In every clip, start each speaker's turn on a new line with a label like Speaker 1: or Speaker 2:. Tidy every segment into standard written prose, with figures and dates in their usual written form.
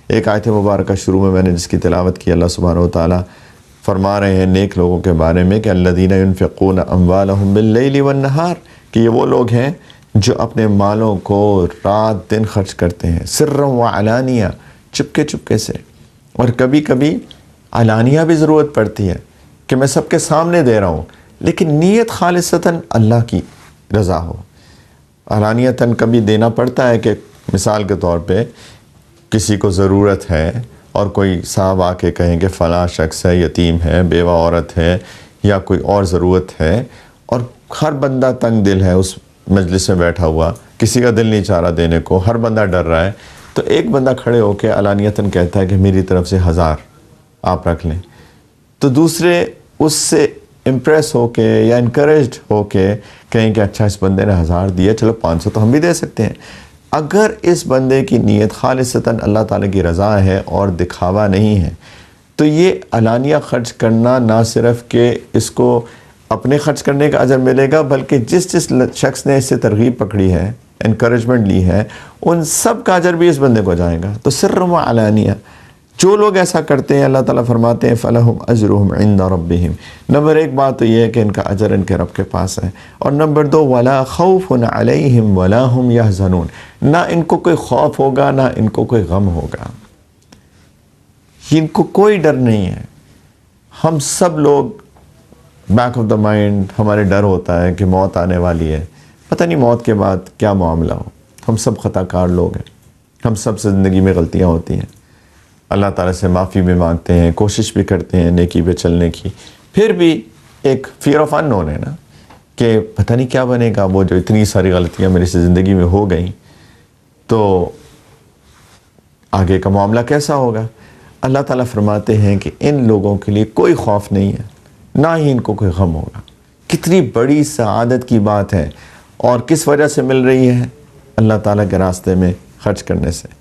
Speaker 1: ایک آیت مبارکہ شروع میں نے جس کی تلاوت کی، اللہ سبحانہ و تعالیٰ فرما رہے ہیں نیک لوگوں کے بارے میں کہ الذین ينفقون اموالهم باللیل والنہار، کہ یہ وہ لوگ ہیں جو اپنے مالوں کو رات دن خرچ کرتے ہیں، سرا وعلانیہ، چپکے چپکے سے، اور کبھی کبھی علانیہ بھی ضرورت پڑتی ہے کہ میں سب کے سامنے دے رہا ہوں لیکن نیت خالصتاً اللہ کی رضا ہو۔ علانیتاً کبھی دینا پڑتا ہے کہ مثال کے طور پہ کسی کو ضرورت ہے اور کوئی صاحب آ کے کہیں کہ فلاں شخص ہے، یتیم ہے، بیوہ عورت ہے، یا کوئی اور ضرورت ہے، اور ہر بندہ تنگ دل ہے اس مجلس میں بیٹھا ہوا، کسی کا دل نہیں چاہ رہا دینے کو، ہر بندہ ڈر رہا ہے، تو ایک بندہ کھڑے ہو کے علانیتاً کہتا ہے کہ میری طرف سے 1000 آپ رکھ لیں، تو دوسرے اس سے امپریس ہو کے یا انکریجڈ ہو کے کہیں کہ اچھا اس بندے نے 1000 دیا، چلو 500 تو ہم بھی دے سکتے ہیں۔ اگر اس بندے کی نیت خالصتاً اللہ تعالیٰ کی رضا ہے اور دکھاوا نہیں ہے، تو یہ علانیہ خرچ کرنا نہ صرف کہ اس کو اپنے خرچ کرنے کا اجر ملے گا، بلکہ جس شخص نے اس سے ترغیب پکڑی ہے، انکریجمنٹ لی ہے، ان سب کا اجر بھی اس بندے کو جائے گا۔ تو سر و علانیہ جو لوگ ایسا کرتے ہیں، اللہ تعالیٰ فرماتے ہیں فَلَهُمْ أَجْرُهُمْ عِنْدَ رَبِّهِمْ۔ نمبر ایک بات تو یہ ہے کہ ان کا اجر ان کے رب کے پاس ہے، اور نمبر دو وَلَا خَوْفٌ عَلَيْهِمْ وَلَا هُمْ يَحْزَنُونَ، نہ ان کو کوئی خوف ہوگا نہ ان کو کوئی غم ہوگا، ان کو کوئی ڈر نہیں ہے۔ ہم سب لوگ بیک آف دا مائنڈ ہمارے ڈر ہوتا ہے کہ موت آنے والی ہے، پتہ نہیں موت کے بعد کیا معاملہ ہو۔ ہم سب خطا کار لوگ ہیں، ہم سب سے زندگی میں غلطیاں ہوتی ہیں، اللہ تعالیٰ سے معافی بھی مانگتے ہیں، کوشش بھی کرتے ہیں نیکی پہ چلنے کی، پھر بھی ایک فیئر آف اننون ہے نا کہ پتہ نہیں کیا بنے گا، وہ جو اتنی ساری غلطیاں میری سے زندگی میں ہو گئیں تو آگے کا معاملہ کیسا ہوگا۔ اللہ تعالیٰ فرماتے ہیں کہ ان لوگوں کے لیے کوئی خوف نہیں ہے، نہ ہی ان کو کوئی غم ہوگا۔ کتنی بڑی سعادت کی بات ہے، اور کس وجہ سے مل رہی ہے؟ اللہ تعالیٰ کے راستے میں خرچ کرنے سے۔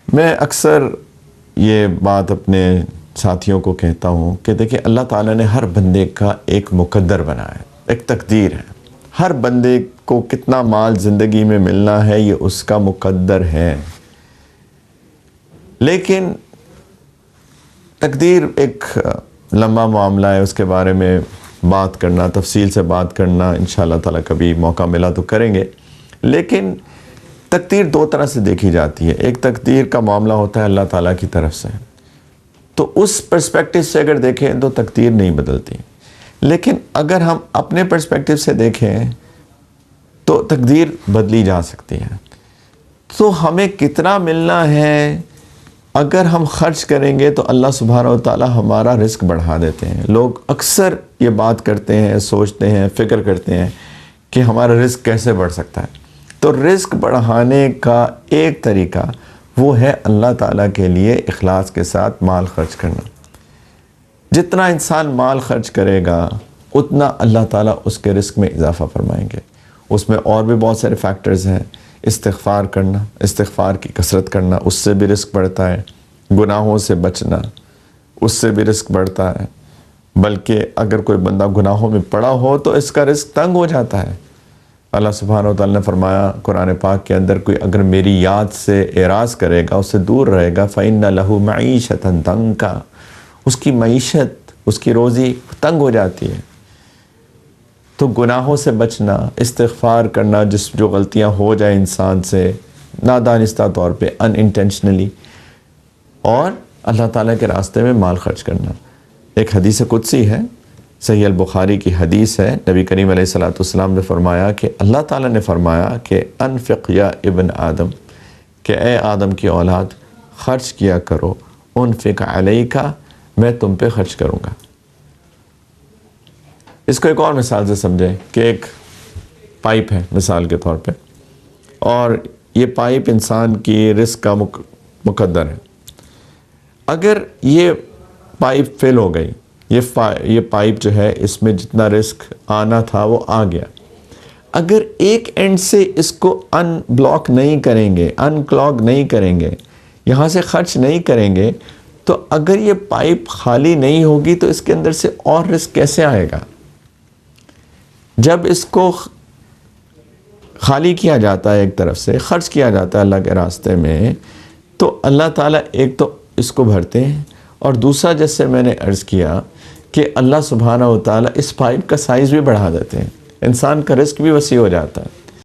Speaker 1: میں اکثر یہ بات اپنے ساتھیوں کو کہتا ہوں کہ دیکھیں اللہ تعالیٰ نے ہر بندے کا ایک مقدر بنایا ہے، ایک تقدیر ہے، ہر بندے کو کتنا مال زندگی میں ملنا ہے یہ اس کا مقدر ہے، لیکن تقدیر ایک لمبا معاملہ ہے، اس کے بارے میں بات کرنا، تفصیل سے بات کرنا انشاءاللہ تعالیٰ کبھی موقع ملا تو کریں گے۔ لیکن تقدیر دو طرح سے دیکھی جاتی ہے، ایک تقدیر کا معاملہ ہوتا ہے اللہ تعالیٰ کی طرف سے، تو اس پرسپیکٹیو سے اگر دیکھیں تو تقدیر نہیں بدلتی، لیکن اگر ہم اپنے پرسپیکٹیو سے دیکھیں تو تقدیر بدلی جا سکتی ہے۔ تو ہمیں کتنا ملنا ہے اگر ہم خرچ کریں گے تو اللہ سبحانہ و تعالیٰ ہمارا رزق بڑھا دیتے ہیں۔ لوگ اکثر یہ بات کرتے ہیں، سوچتے ہیں، فکر کرتے ہیں کہ ہمارا رزق کیسے بڑھ سکتا ہے۔ تو رزق بڑھانے کا ایک طریقہ وہ ہے اللہ تعالیٰ کے لیے اخلاص کے ساتھ مال خرچ کرنا۔ جتنا انسان مال خرچ کرے گا اتنا اللہ تعالیٰ اس کے رزق میں اضافہ فرمائیں گے۔ اس میں اور بھی بہت سارے فیکٹرز ہیں، استغفار کرنا، استغفار کی کثرت کرنا، اس سے بھی رزق بڑھتا ہے، گناہوں سے بچنا، اس سے بھی رزق بڑھتا ہے، بلکہ اگر کوئی بندہ گناہوں میں پڑا ہو تو اس کا رزق تنگ ہو جاتا ہے۔ اللہ سبحانہ و تعالیٰ نے فرمایا قرآن پاک کے اندر کوئی اگر میری یاد سے اعراض کرے گا، اس سے دور رہے گا فَإِنَّ لَهُ مَعِيشَةً ضَنْكًا، اس کی معیشت، اس کی روزی تنگ ہو جاتی ہے۔ تو گناہوں سے بچنا، استغفار کرنا، جو غلطیاں ہو جائیں انسان سے نادانستہ طور پہ ان انٹینشنلی، اور اللہ تعالیٰ کے راستے میں مال خرچ کرنا۔ ایک حدیث قدسی ہے، صحیح البخاری کی حدیث ہے، نبی کریم علیہ الصلوۃ والسلام نے فرمایا کہ اللہ تعالیٰ نے فرمایا کہ انفق یا ابن آدم، کہ اے آدم کی اولاد خرچ کیا کرو، انفق علیک، میں تم پہ خرچ کروں گا۔ اس کو ایک اور مثال سے سمجھیں کہ ایک پائپ ہے مثال کے طور پہ، اور یہ پائپ انسان کی رزق کا مقدر ہے۔ اگر یہ پائپ فل ہو گئی، یہ پائپ جو ہے اس میں جتنا رزق آنا تھا وہ آ گیا، اگر ایک اینڈ سے اس کو ان بلاک نہیں کریں گے، ان کلاگ نہیں کریں گے، یہاں سے خرچ نہیں کریں گے، تو اگر یہ پائپ خالی نہیں ہوگی تو اس کے اندر سے اور رزق کیسے آئے گا؟ جب اس کو خالی کیا جاتا ہے ایک طرف سے، خرچ کیا جاتا ہے اللہ کے راستے میں، تو اللہ تعالیٰ ایک تو اس کو بھرتے ہیں، اور دوسرا جیسے میں نے عرض کیا کہ اللہ سبحانہ و تعالیٰ اس پائپ کا سائز بھی بڑھا دیتے ہیں، انسان کا رزق بھی وسیع ہو جاتا ہے۔